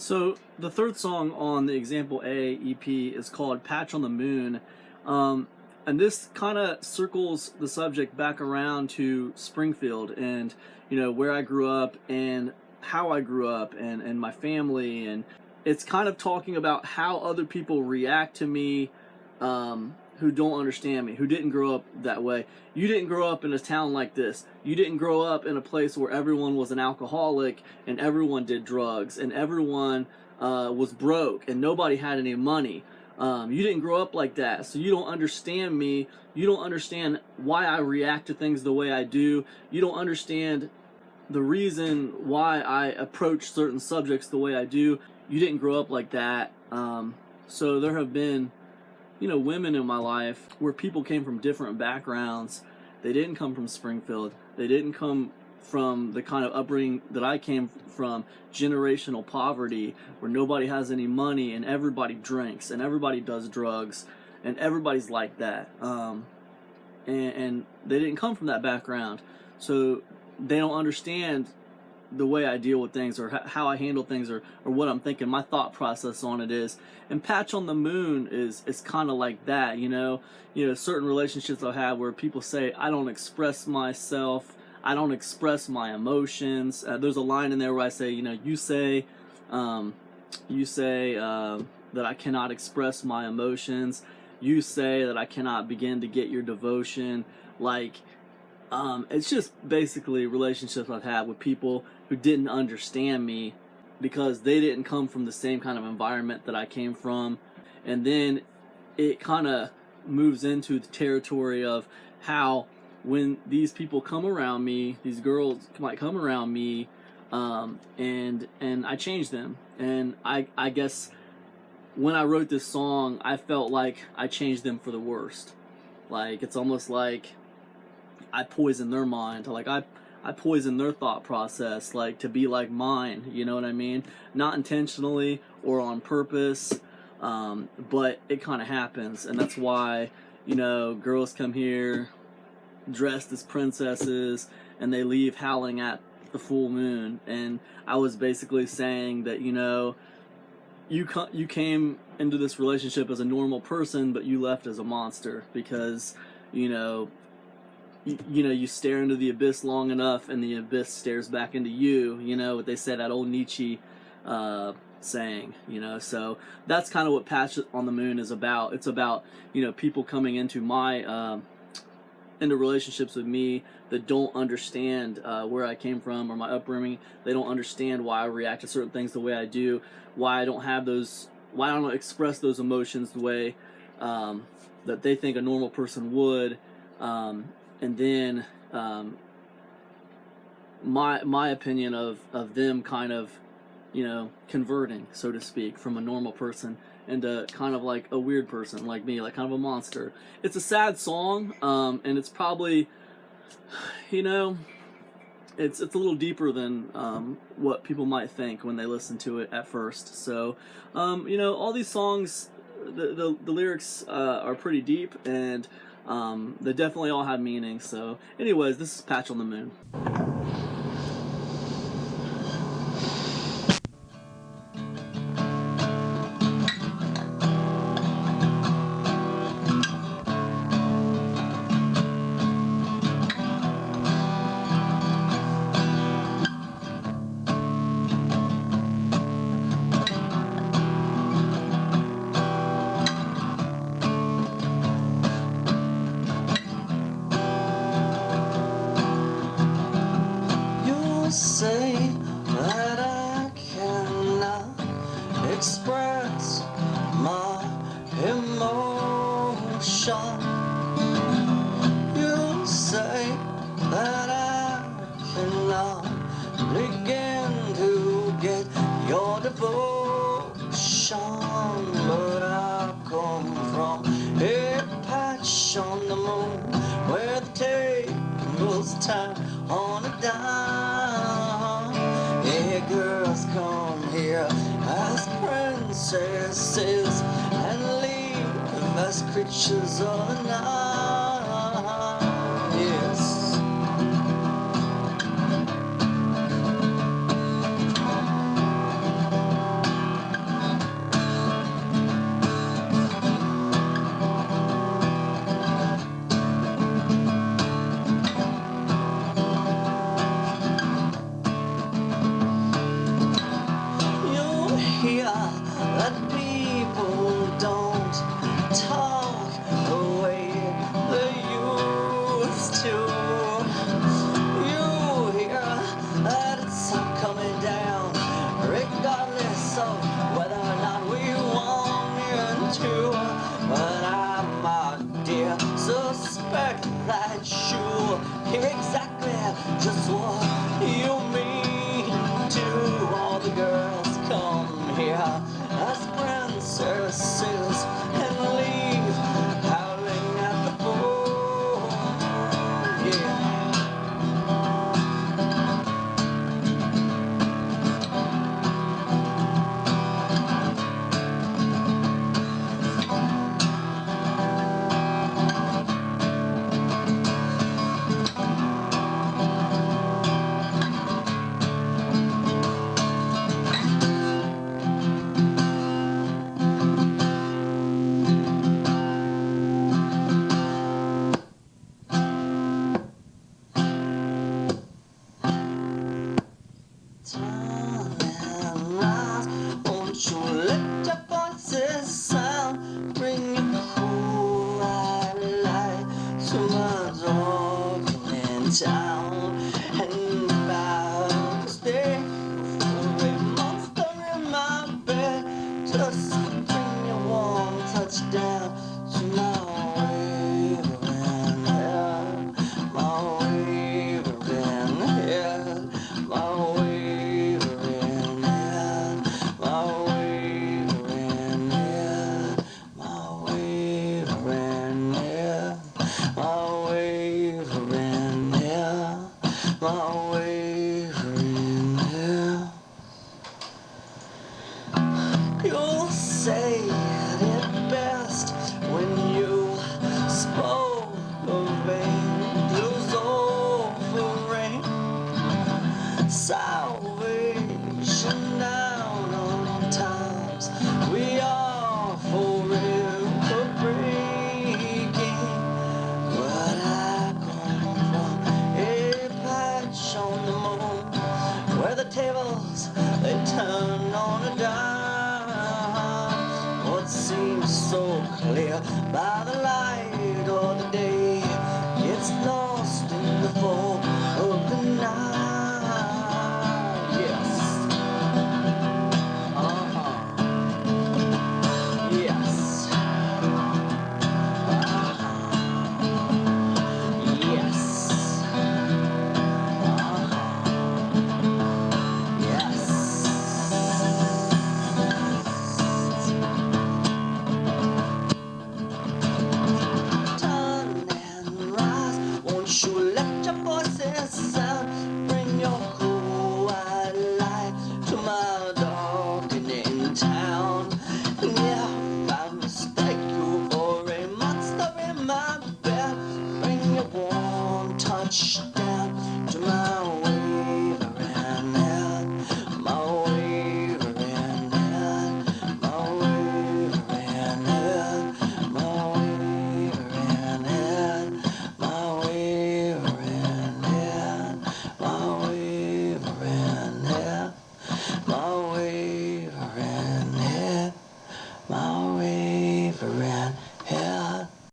So the third song on the Example A EP is called Patch on the Moon. And this kind of circles the subject back around to Springfield and, where I grew up and how I grew up and my family. And it's kind of talking about how other people react to me, who don't understand me, who didn't grow up that way. You didn't grow up in a town like this. You didn't grow up in a place where everyone was an alcoholic and everyone did drugs and everyone was broke and nobody had any money. You didn't grow up like that, so you don't understand me. You don't understand why I react to things the way I do. You don't understand the reason why I approach certain subjects the way I do. You didn't grow up like that. So there have been women in my life where people came from different backgrounds. They didn't come from Springfield. They didn't come from the kind of upbringing that I came from, generational poverty, where nobody has any money and everybody drinks and everybody does drugs and everybody's like that. And they didn't come from that background. So they don't understand the way I deal with things or how I handle things or what I'm thinking, my thought process on it is. And Patch on the Moon is kind of like that, certain relationships I have where people say, I don't express myself, I don't express my emotions. There's a line in there where I say, you say that I cannot express my emotions. You say that I cannot begin to get your devotion. It's just basically relationships I've had with people who didn't understand me because they didn't come from the same kind of environment that I came from. And then it kind of moves into the territory of how when these people come around me, these girls might come around me, and I change them. And I guess when I wrote this song, I felt like I changed them for the worst. It's almost like I poison their mind. I poison their thought process, to be like mine, you know what I mean? Not intentionally or on purpose, but it kind of happens. And that's why, girls come here dressed as princesses and they leave howling at the full moon. And I was basically saying that, you came into this relationship as a normal person, but you left as a monster because, you stare into the abyss long enough and the abyss stares back into you, what they said, that old Nietzsche saying, so that's kind of what Patch on the Moon is about. It's about, people coming into into relationships with me that don't understand where I came from or my upbringing. They don't understand why I react to certain things the way I do, why I don't express those emotions the way that they think a normal person would. And then my opinion of them kind of, converting, so to speak, from a normal person into kind of like a weird person like me, like kind of a monster. It's a sad song, and it's probably, it's a little deeper than what people might think when they listen to it at first. So, all these songs, the lyrics are pretty deep, and they definitely all have meaning. So anyways, this is Patch on the Moon. Say that I cannot express my emotion. You say that I cannot begin to get your devotion, but I come from a patch on the moon where the tables turn on a dime. Yeah, girls come here as princesses and leave as creatures of the night. Yes. regardless of whether or not we want to. But I, my dear, suspect that you hear exactly just what you mean to. All the girls come here as princesses and leave howling at the fool. Yeah. Won't you let your voices sound? Bring your cool white light to my darkening town. And if I could stay for a monster in my bed, just bring your warm touchdown to my wavering head, my wavering head, my wavering. My wavering hair. You'll say it best when you spoke of angels offering salvation down on times we are forever breaking. But I come from a patch on the moon where the tables they turn on a dime. What seems so clear by the light of the day gets lost in the fog